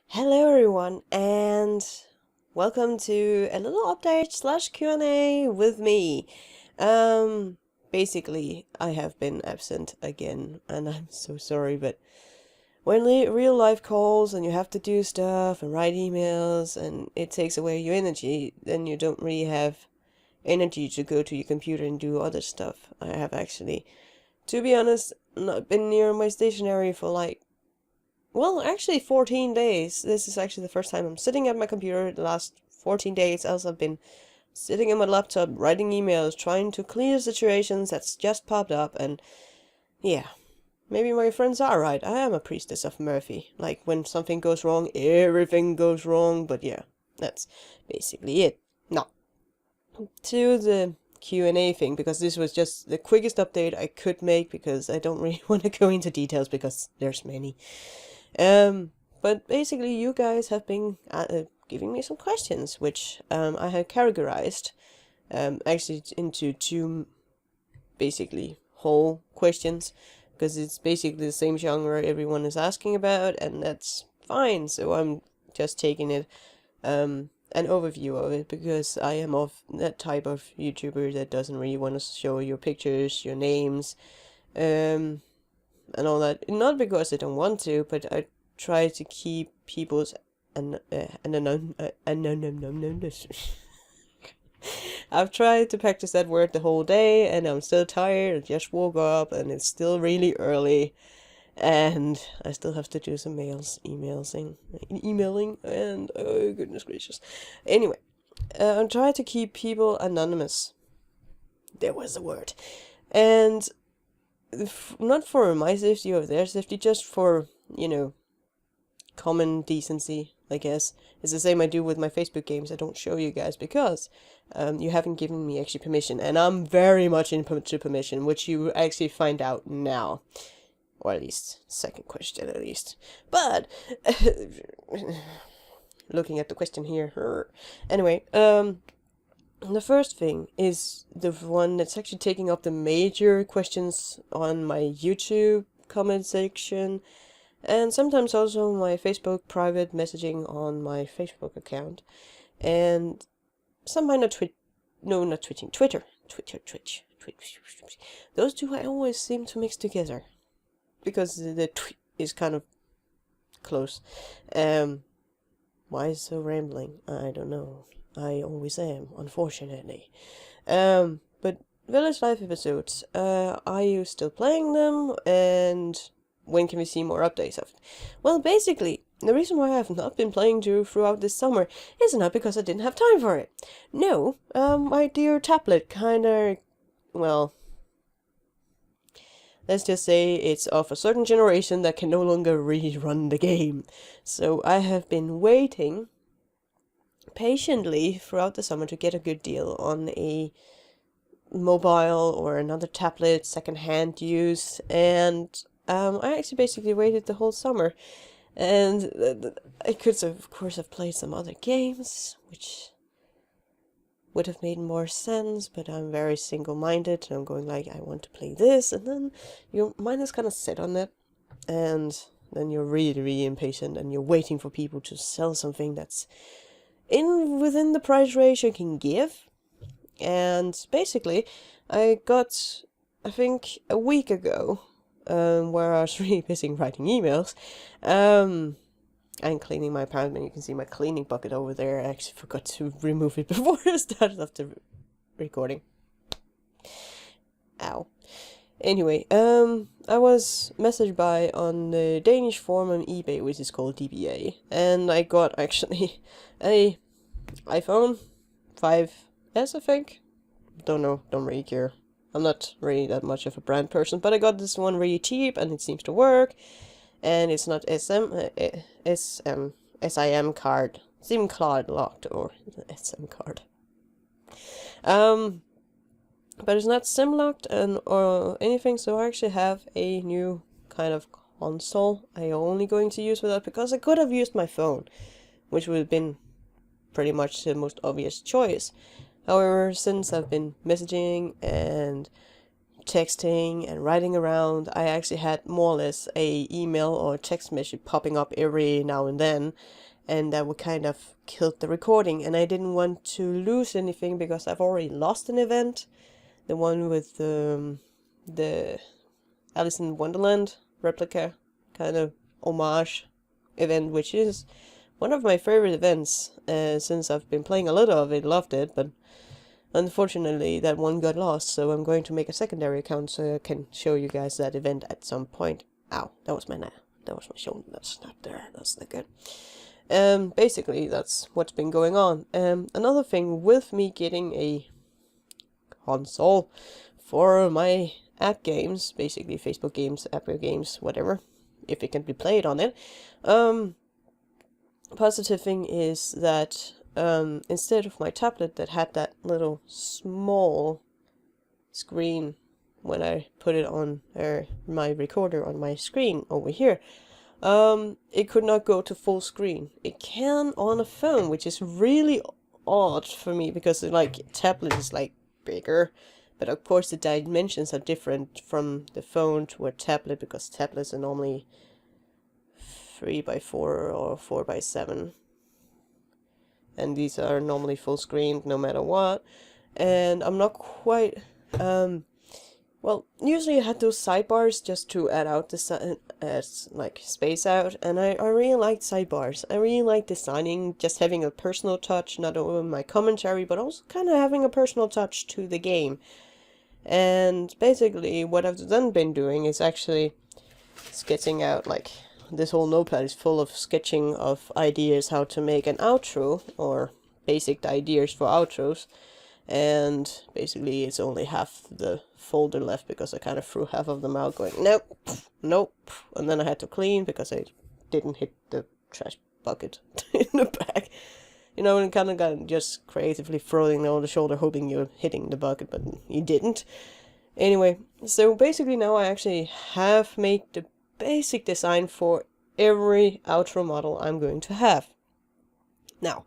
Hello everyone and welcome to a little update slash Q&A with me. Um Basically I have been absent again and I'm so sorry, but when real life calls and you have to do stuff and write emails and it takes away your energy, then you don't really have energy to go to your computer and do other stuff. I have actually, to be honest, not been near my stationery for actually 14 days. This is actually the first time I'm sitting at my computer. The last 14 days else I've been sitting at my laptop, writing emails, trying to clear situations that's just popped up, and yeah. Maybe my friends are right. I am a priestess of Murphy. Like, when something goes wrong, everything goes wrong, but yeah, that's basically it. Now, to the Q&A thing, because this was just the quickest update I could make, because I don't really want to go into details, because there's many. But basically, you guys have been giving me some questions, which I have categorized actually into two basically whole questions, because it's basically the same genre everyone is asking about, and that's fine. So I'm just taking it an overview of it, because I am of that type of YouTuber that doesn't really want to show your pictures, your names, and all that. Not because I don't want to, but I try to keep people's anonymous. I've tried to practice that word the whole day, and I'm still tired. I just woke up, and it's still really early, and I still have to do some emailing, and oh goodness gracious. Anyway, I'm trying to keep people anonymous. There was the word, and not for my safety or their safety, just for, common decency, I guess. It's the same I do with my Facebook games. I don't show you guys because you haven't given me actually permission, and I'm very much into permission, which you actually find out now. Or at least, second question at least. But, looking at the question here. Anyway, the first thing is the one that's actually taking up the major questions on my YouTube comment section, and sometimes also my Facebook private messaging on my Facebook account, and some minor Twitter. Those two I always seem to mix together, because the tweet is kind of close. Why so rambling? I don't know. I always am, unfortunately. But Village Life episodes, are you still playing them, and when can we see more updates of it? Well, basically, the reason why I have not been playing throughout this summer is not because I didn't have time for it. No, my dear tablet kinda, well, let's just say it's of a certain generation that can no longer rerun the game. So I have been waiting patiently throughout the summer to get a good deal on a mobile or another tablet, second-hand use, and I actually basically waited the whole summer, and I could of course have played some other games, which would have made more sense, but I'm very single-minded, and I'm going like, I want to play this, and then your mind is kind of set on that, and then you're really, really impatient, and you're waiting for people to sell something that's within the price range you can give. And basically, I got, I think, a week ago, where I was really busy writing emails, and cleaning my apartment. You can see my cleaning bucket over there. I actually forgot to remove it before I started off the recording. Ow. Anyway, I was messaged by on the Danish forum on eBay, which is called DBA, and I got actually a iPhone 5S, I think. Don't know, don't really care. I'm not really that much of a brand person, but I got this one really cheap, and it seems to work. And it's not SIM card, SIM card locked, or SM card. But it's not SIM locked or anything, so I actually have a new kind of console I only going to use with that, because I could have used my phone, which would have been pretty much the most obvious choice. However, since I've been messaging and texting and writing around, I actually had more or less a email or text message popping up every now and then, and that would kind of kill the recording. And I didn't want to lose anything because I've already lost an event, the one with the Alice in Wonderland replica kind of homage event, which is one of my favorite events since I've been playing a lot of it, loved it, but unfortunately that one got lost, so I'm going to make a secondary account so I can show you guys that event at some point. Ow, that was my shoulder that snapped there, that's not good. Basically that's what's been going on. Another thing with me getting a console for my app games, basically Facebook games, Apple games, whatever, if it can be played on it. Positive thing is that instead of my tablet that had that little small screen when I put it on my recorder on my screen over here, it could not go to full screen. It can on a phone, which is really odd for me because like tablet is like bigger, but of course the dimensions are different from the phone to a tablet because tablets are normally 3x4 or 4x7, and these are normally full screen no matter what. And I'm not quite well, usually I had those sidebars just to add out the like space out, and I really like sidebars. I really like designing, just having a personal touch, not only my commentary, but also kind of having a personal touch to the game. And basically what I've then been doing is actually sketching out, like this whole notepad is full of sketching of ideas how to make an outro, or basic ideas for outros. And basically it's only half the folder left because I kind of threw half of them out going nope, nope, and then I had to clean because I didn't hit the trash bucket in the back. You know, and kind of just creatively throwing over the shoulder hoping you're hitting the bucket, but you didn't. Anyway, so basically now I actually have made the basic design for every outro model I'm going to have. Now,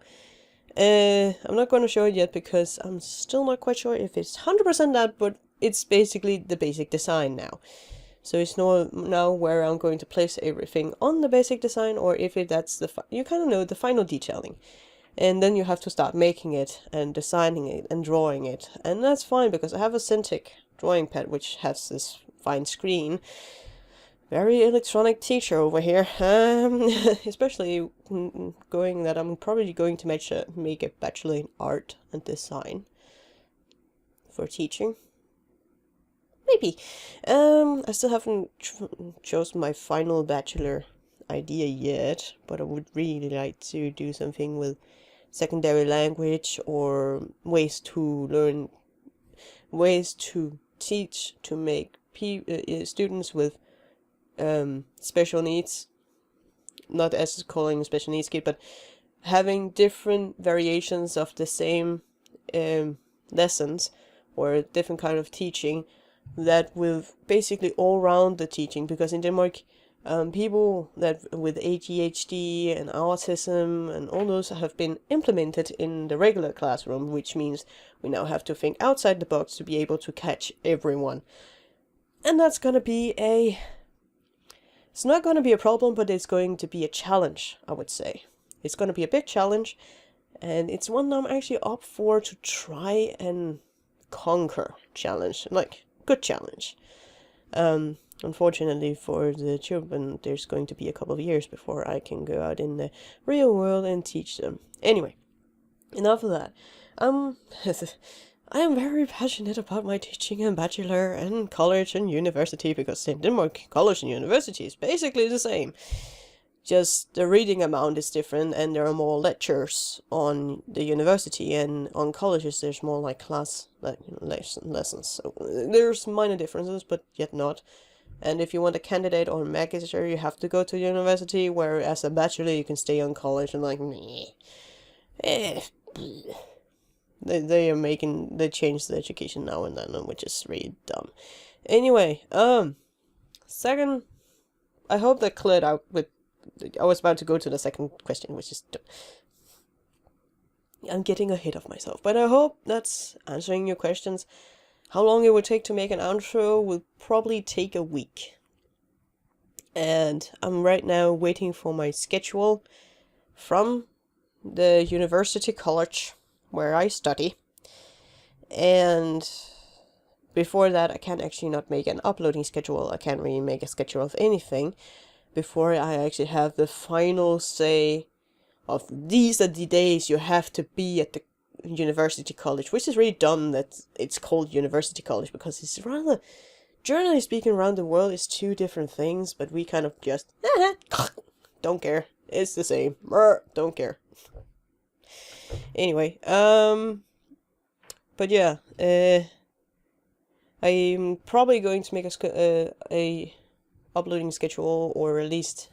I'm not going to show it yet because I'm still not quite sure if it's 100% that, but it's basically the basic design now. So it's now where I'm going to place everything on the basic design, or if that's you kind of know the final detailing. And then you have to start making it and designing it and drawing it. And that's fine because I have a Cintiq drawing pad which has this fine screen. Very electronic teacher over here, especially going that I'm probably going to make a bachelor in art and design for teaching. Maybe. I still haven't chosen my final bachelor idea yet, but I would really like to do something with secondary language or ways to teach, to make students with special needs, not as calling special needs kid, but having different variations of the same lessons or different kind of teaching that will basically all round the teaching, because in Denmark people that with ADHD and autism and all those have been implemented in the regular classroom, which means we now have to think outside the box to be able to catch everyone. And that's gonna be it's not going to be a problem, but it's going to be a challenge, I would say. It's going to be a big challenge, and it's one I'm actually up for to try and conquer challenge, like good challenge. Unfortunately for the children, there's going to be a couple of years before I can go out in the real world and teach them. Anyway, enough of that. I am very passionate about my teaching and bachelor and college and university, because in Denmark, college and university is basically the same. Just the reading amount is different, and there are more lectures on the university, and on colleges there's more like class lessons. So there's minor differences, but yet not. And if you want a candidate or a magister, you have to go to university, where as a bachelor you can stay on college and like, meh. They change the education now and then, which is really dumb. Anyway, second, I hope that cleared out with, I was about to go to the second question, which is, I'm getting ahead of myself, but I hope that's answering your questions. how long it would take to make an outro will probably take a week. And I'm right now waiting for my schedule from the university college where I study. And before that, I can't actually not make an uploading schedule. I can't really make a schedule of anything before I actually have the final say of these are the days you have to be at the university college, which is really dumb that it's called university college, because it's rather, generally speaking, around the world it's two different things, but we kind of just don't care. It's the same. Don't care. Anyway, but yeah, I'm probably going to make a uploading schedule, or at least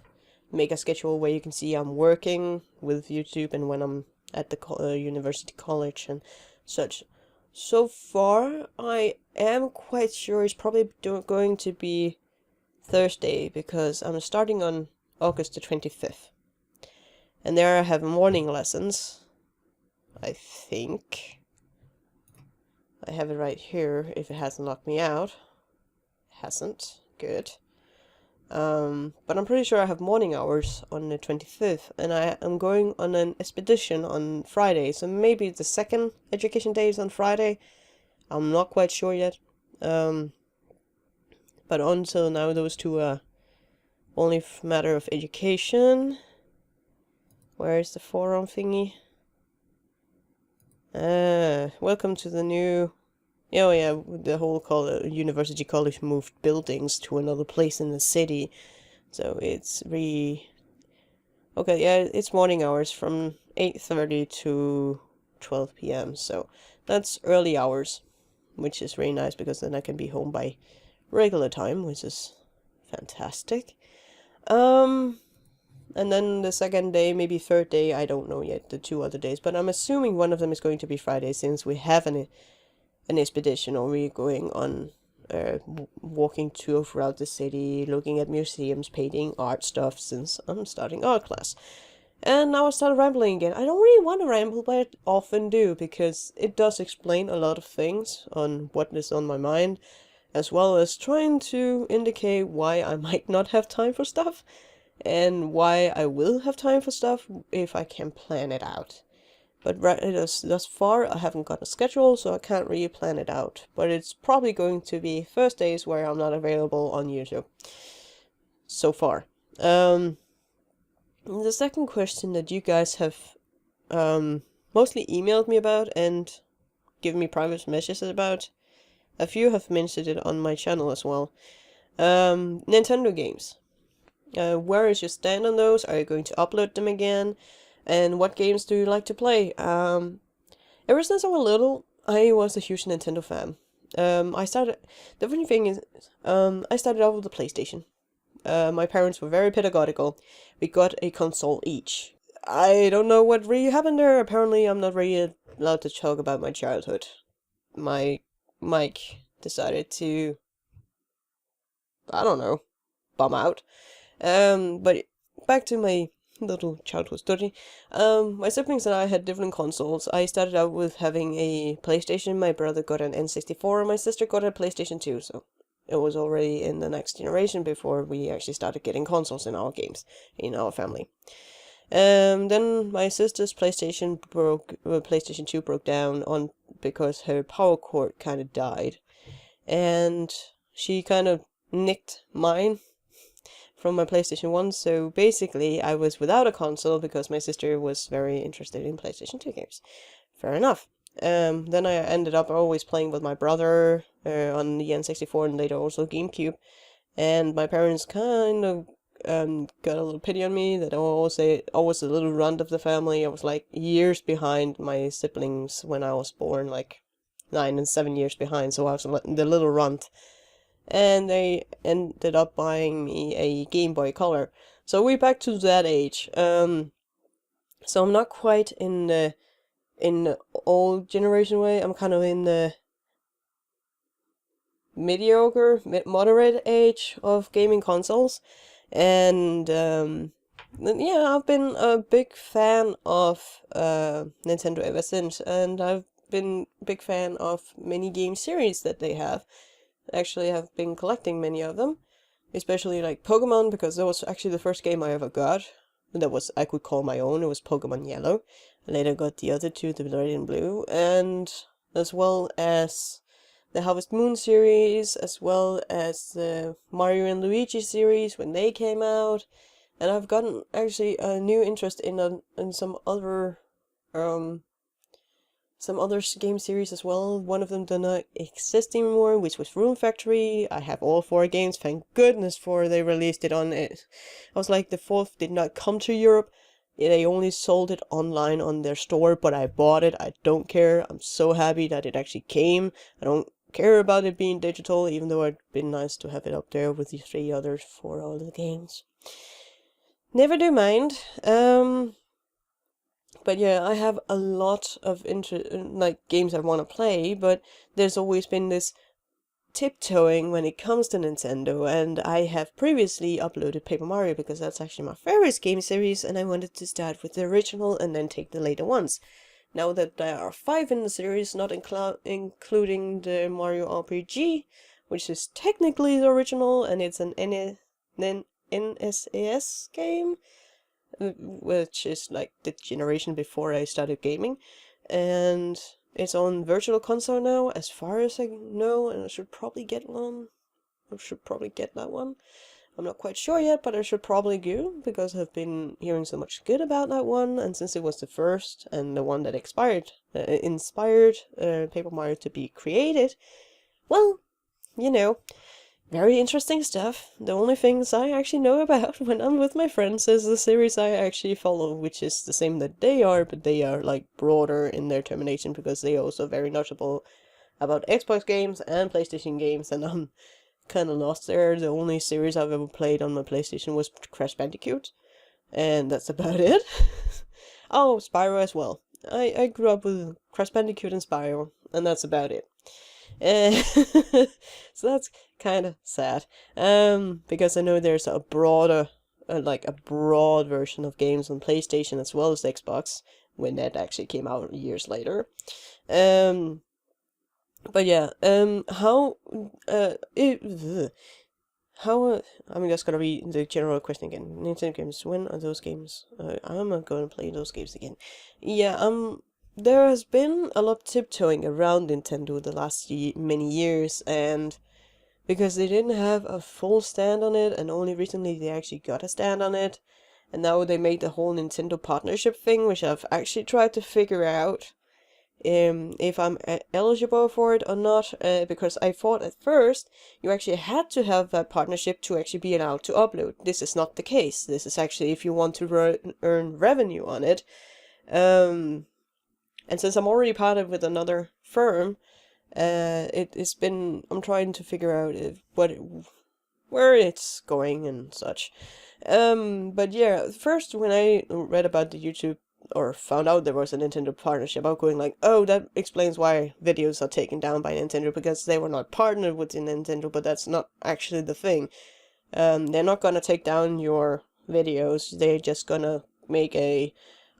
make a schedule where you can see I'm working with YouTube and when I'm at the university college and such. So far, I am quite sure it's probably going to be Thursday, because I'm starting on August the 25th. And there I have morning lessons, I think. I have it right here, if it hasn't locked me out. It hasn't. Good. But I'm pretty sure I have morning hours on the 25th, and I am going on an expedition on Friday, so maybe the second education day is on Friday. I'm not quite sure yet. But until now, those two are only matter of education. Where is the forum thingy? Welcome to the new... Oh yeah, the whole university college moved buildings to another place in the city. So it's okay, yeah, it's morning hours from 8:30 to 12 p.m. So that's early hours, which is really nice, because then I can be home by regular time, which is fantastic. And then the second day, maybe third day, I don't know yet, the 2 other days, but I'm assuming one of them is going to be Friday, since we have an expedition, or we're going on walking tour throughout the city, looking at museums, painting art stuff, since I'm starting art class. And now I started rambling again. I don't really want to ramble, but I often do, because it does explain a lot of things on what is on my mind, as well as trying to indicate why I might not have time for stuff, and why I will have time for stuff if I can plan it out. But thus far, I haven't got a schedule, so I can't really plan it out. But it's probably going to be Thursdays where I'm not available on YouTube. So far. The second question that you guys have mostly emailed me about and given me private messages about, a few have mentioned it on my channel as well. Nintendo games. Where is your stand on those? Are you going to upload them again? And what games do you like to play? Ever since I was little, I was a huge Nintendo fan. The funny thing is, I started out with the PlayStation. My parents were very pedagogical. We got a console each. I don't know what really happened there. Apparently, I'm not really allowed to talk about my childhood. My mic decided to, I don't know, bum out. But back to my little childhood story. My siblings and I had different consoles. I started out with having a PlayStation. My brother got an N64, and my sister got a PlayStation 2. So it was already in the next generation before we actually started getting consoles in our games, in our family. Then my sister's PlayStation 2 broke down because her power cord kind of died, and she kind of nicked mine from my PlayStation 1, so basically I was without a console because my sister was very interested in PlayStation 2 games. Fair enough. Then I ended up always playing with my brother on the N64 and later also GameCube, and my parents kind of got a little pity on me that I was a little runt of the family. I was like years behind my siblings when I was born, like 9 and 7 years behind, so I was the little runt. And they ended up buying me a Game Boy Color. So we're back to that age. So I'm not quite in the old generation way. I'm kind of in the moderate age of gaming consoles. And yeah, I've been a big fan of Nintendo ever since, and I've been a big fan of many game series that they have. Actually, I've been collecting many of them, especially like Pokemon, because that was actually the first game I ever got that was I could call my own. It was Pokemon Yellow. I later got the other two, the Red and Blue, and as well as the Harvest Moon series, as well as the Mario and Luigi series when they came out. And I've gotten actually a new interest in some other game series as well. One of them does not exist anymore, which was Rune Factory. I have all 4 games, thank goodness for they released it on it. I was like, the 4th did not come to Europe. They only sold it online on their store, but I bought it. I don't care. I'm so happy that it actually came. I don't care about it being digital, even though it'd been nice to have it up there with the 3 others for all the games. Never do mind. But yeah, I have a lot of games I want to play, but there's always been this tiptoeing when it comes to Nintendo, and I have previously uploaded Paper Mario because that's actually my favorite game series, and I wanted to start with the original and then take the later ones. Now that there are 5 in the series, not including the Mario RPG, which is technically the original, and it's an NSAS game, which is like the generation before I started gaming, and it's on Virtual Console now, as far as I know, and I should probably get one. I should probably get that one. I'm not quite sure yet, but I should probably go, because I've been hearing so much good about that one, and since it was the first, and the one that inspired Paper Mario to be created, well, you know, very interesting stuff. The only things I actually know about when I'm with my friends is the series I actually follow, which is the same that they are, but they are like broader in their termination because they are also very knowledgeable about Xbox games and PlayStation games, and I'm kind of lost there. The only series I've ever played on my PlayStation was Crash Bandicoot, and that's about it. Oh, Spyro as well. I grew up with Crash Bandicoot and Spyro, and that's about it. So that's kind of sad, because I know there's a broader, a broad version of games on PlayStation as well as Xbox, when that actually came out years later. But yeah, I'm just gonna read the general question again. Nintendo games, when are those games? I'm not gonna play those games again. Yeah, there has been a lot of tiptoeing around Nintendo the last many years, and because they didn't have a full stand on it, and only recently they actually got a stand on it, and now they made the whole Nintendo partnership thing, which I've actually tried to figure out if I'm eligible for it or not, because I thought at first you actually had to have that partnership to actually be allowed to upload. This is not the case. This is actually if you want to earn revenue on it. And since I'm already part of with another firm, I'm trying to figure out where it's going and such. But yeah, first when I read about the YouTube, or found out there was a Nintendo partnership, I'm going like, oh, that explains why videos are taken down by Nintendo, because they were not partnered with Nintendo, but that's not actually the thing. They're not gonna take down your videos, they're just gonna make a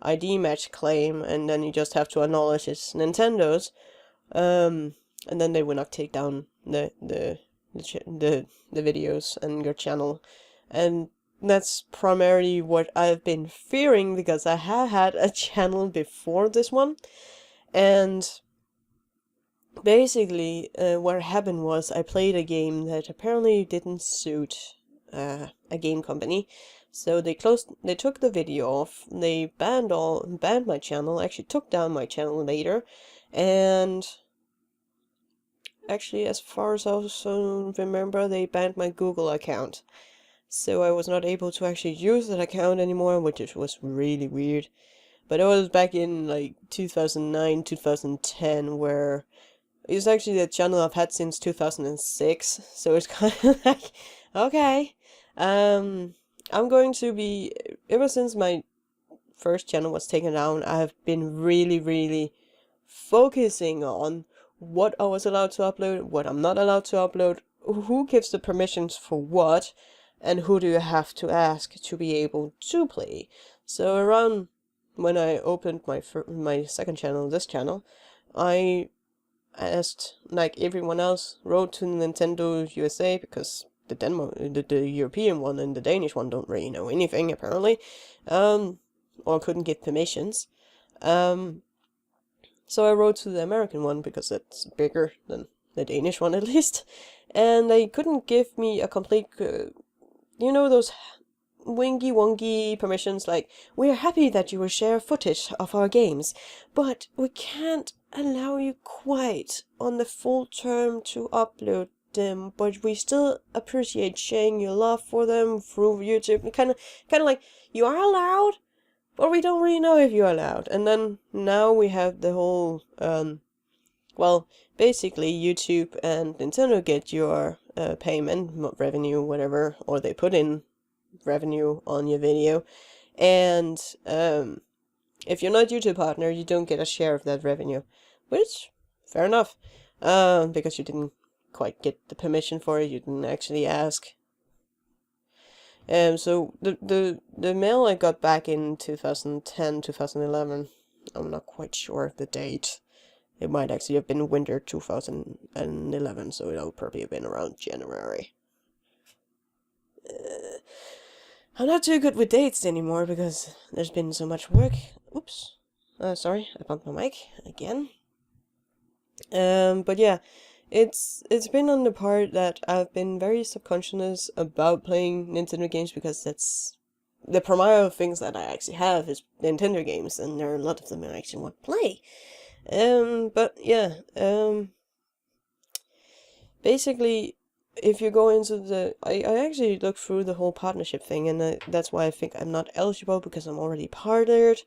ID match claim, and then you just have to acknowledge it's Nintendo's, and then they will not take down the videos and your channel, and that's primarily what I've been fearing, because I have had a channel before this one, and basically what happened was I played a game that apparently didn't suit a game company. So they took the video off, they banned my channel, actually took down my channel later, and actually, as far as I also remember, they banned my Google account. So I was not able to actually use that account anymore, which was really weird. But it was back in like 2009, 2010, where it's actually the channel I've had since 2006. So it's kind of like, okay. I'm going to be, ever since my first channel was taken down, I have been really focusing on what I was allowed to upload, what I'm not allowed to upload, who gives the permissions for what, and who do you have to ask to be able to play. So around when I opened my second channel, this channel, I asked, like everyone else, wrote to Nintendo USA, because the European one and the Danish one don't really know anything apparently, or couldn't get permissions. So I wrote to the American one because it's bigger than the Danish one at least, and they couldn't give me a complete, those wingy wongy permissions like, we're happy that you will share footage of our games, but we can't allow you quite on the full term to upload them, but we still appreciate sharing your love for them through YouTube. Kind of like, you are allowed, but we don't really know if you're allowed. And then now we have the whole, well, basically YouTube and Nintendo get your payment, revenue, whatever, or they put in revenue on your video, and if you're not YouTube partner, you don't get a share of that revenue, which, fair enough, because you didn't quite get the permission for it, you didn't actually ask. So the mail I got back in 2010, 2011, I'm not quite sure of the date. It might actually have been winter 2011, so it'll probably have been around January. I'm not too good with dates anymore because there's been so much work. Oops. Sorry, I bumped my mic again. But yeah, it's been on the part that I've been very subconscious about playing Nintendo games, because that's the primary things that I actually have is Nintendo games, and there are a lot of them I actually want to play. But yeah, basically, if you go into the, I actually looked through the whole partnership thing, and that's why I think I'm not eligible, because I'm already partnered.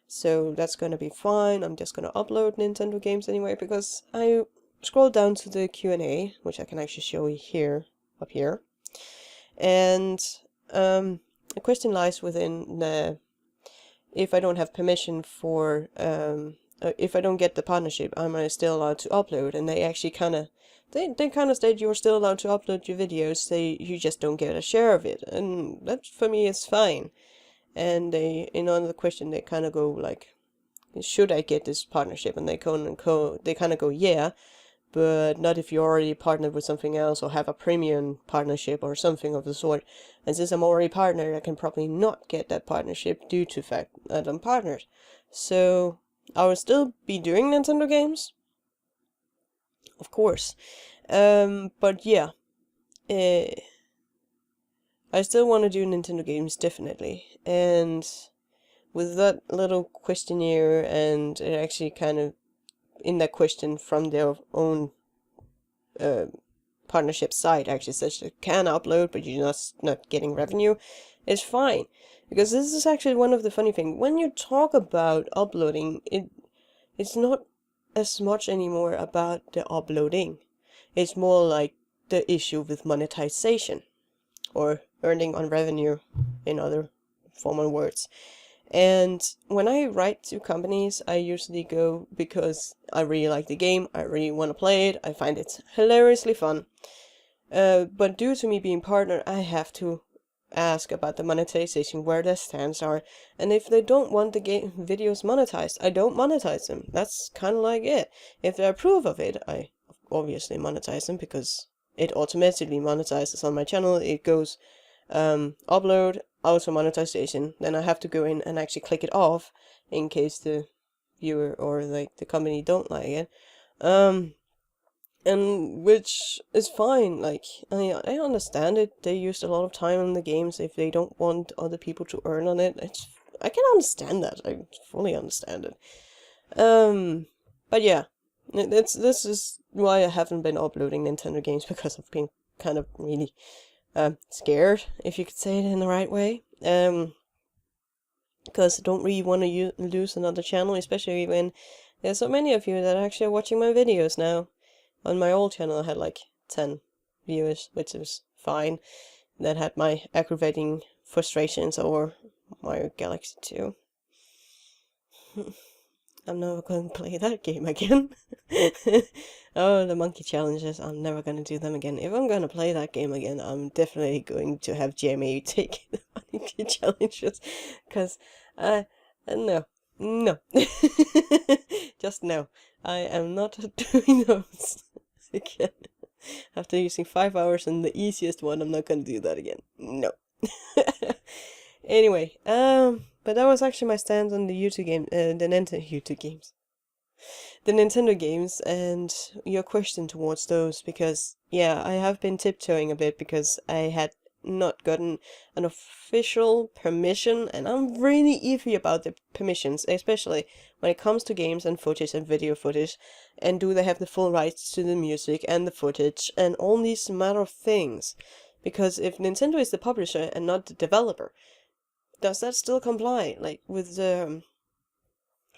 So that's gonna be fine. I'm just gonna upload Nintendo games anyway, because I scrolled down to the Q&A, which I can actually show you here, up here. And the question lies within the, if I don't have permission for, if I don't get the partnership, am I still allowed to upload? And they actually they kind of state you're still allowed to upload your videos, you just don't get a share of it, and that for me is fine. And they, in another question, they kind of go like, should I get this partnership? And they kind of go, yeah, but not if you're already partnered with something else or have a premium partnership or something of the sort. And since I'm already partnered, I can probably not get that partnership due to the fact that I'm partnered. So I will still be doing Nintendo games, of course. But yeah, I still want to do Nintendo games, definitely. And with that little questionnaire, and it actually kind of, in that question from their own partnership site, actually says you can upload, but you're not getting revenue, it's fine. Because this is actually one of the funny things. When you talk about uploading, it's not as much anymore about the uploading. It's more like the issue with monetization, or earning on revenue, in other formal words. And when I write to companies, I usually go because I really like the game, I really want to play it, I find it hilariously fun. But due to me being partner, I have to ask about the monetization, where their stands are, and if they don't want the game videos monetized, I don't monetize them. That's kind of like it. If they approve of it, I obviously monetize them, because it automatically monetizes on my channel. It goes upload, auto monetization, then I have to go in and actually click it off in case the viewer or like the company don't like it. And which is fine. Like, I understand it. They used a lot of time on the games. If they don't want other people to earn on it, I can understand that. I fully understand it. But yeah, this is why I haven't been uploading Nintendo games, because I've been kind of really scared, if you could say it in the right way. Because I don't really want to lose another channel, especially when there's so many of you that are actually watching my videos now. On my old channel I had like 10 viewers, which is fine. That had my aggravating frustrations over Mario Galaxy 2. I'm never going to play that game again. Oh, the monkey challenges, I'm never going to do them again. If I'm going to play that game again, I'm definitely going to have GMA take the monkey challenges. Because, no. No. Just no. I am not doing those again. After using 5 hours on the easiest one, I'm not gonna do that again. No. Anyway, but that was actually my stand on the YouTube game, the Nintendo YouTube games. The Nintendo games and your question towards those, because yeah, I have been tiptoeing a bit because I had not gotten an official permission, and I'm really iffy about the permissions, especially when it comes to games and footage and video footage, and do they have the full rights to the music and the footage and all these matter of things. Because if Nintendo is the publisher and not the developer, does that still comply? Like with the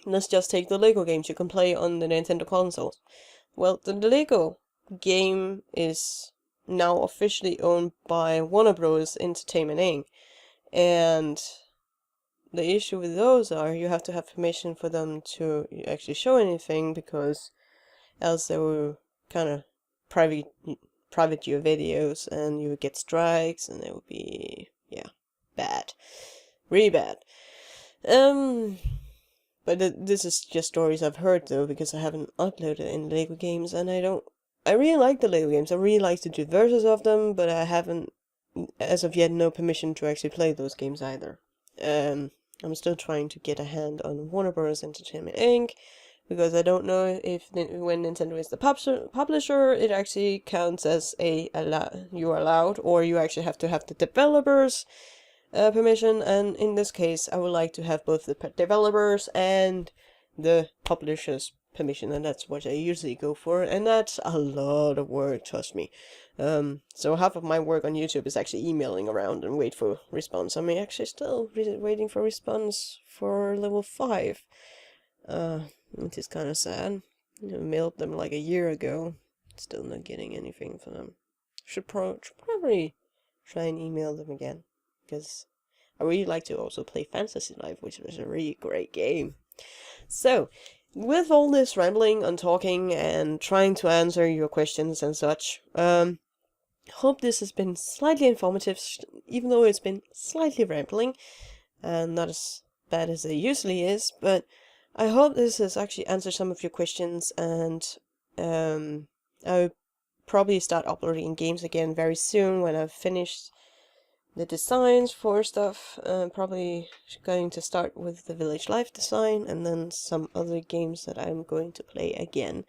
let's just take the Lego games you can play on the Nintendo consoles. Well, the Lego game is now officially owned by Warner Bros. Entertainment Inc. And the issue with those are you have to have permission for them to actually show anything, because else they will kind of private your videos and you would get strikes, and it would be, yeah, bad. Really bad. But this is just stories I've heard, though, because I haven't uploaded any Lego games, and I really like the Lego games. I really like to do versions of them, but I haven't, as of yet, no permission to actually play those games either. I'm still trying to get a hand on Warner Bros. Entertainment Inc., because I don't know if when Nintendo is the publisher, it actually counts as you're allowed, or you actually have to have the developers permission, and in this case I would like to have both the developers and the publishers permission, and that's what I usually go for, and that's a lot of work, trust me. So half of my work on YouTube is actually emailing around and wait for response. I'm actually still waiting for response for level 5, which is kind of sad. I mailed them like a year ago, still not getting anything from them. Should probably try and email them again, because I really like to also play Fantasy Life, which was a really great game. So, with all this rambling and talking and trying to answer your questions and such, hope this has been slightly informative, even though it's been slightly rambling, and not as bad as it usually is, but I hope this has actually answered some of your questions, and I'll probably start uploading games again very soon when I've finished the designs for stuff. Probably going to start with the Village Life design, and then some other games that I'm going to play again.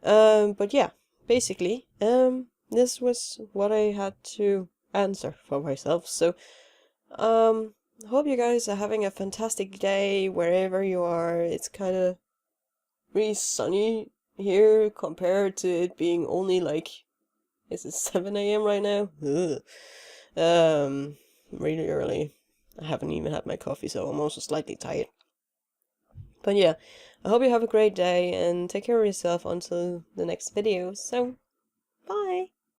But yeah, basically, this was what I had to answer for myself. So, hope you guys are having a fantastic day wherever you are. It's kind of really sunny here compared to it being only like, is it 7 a.m. right now? Ugh. Really early. I haven't even had my coffee, so I'm also slightly tired. But yeah, I hope you have a great day and take care of yourself until the next video. So,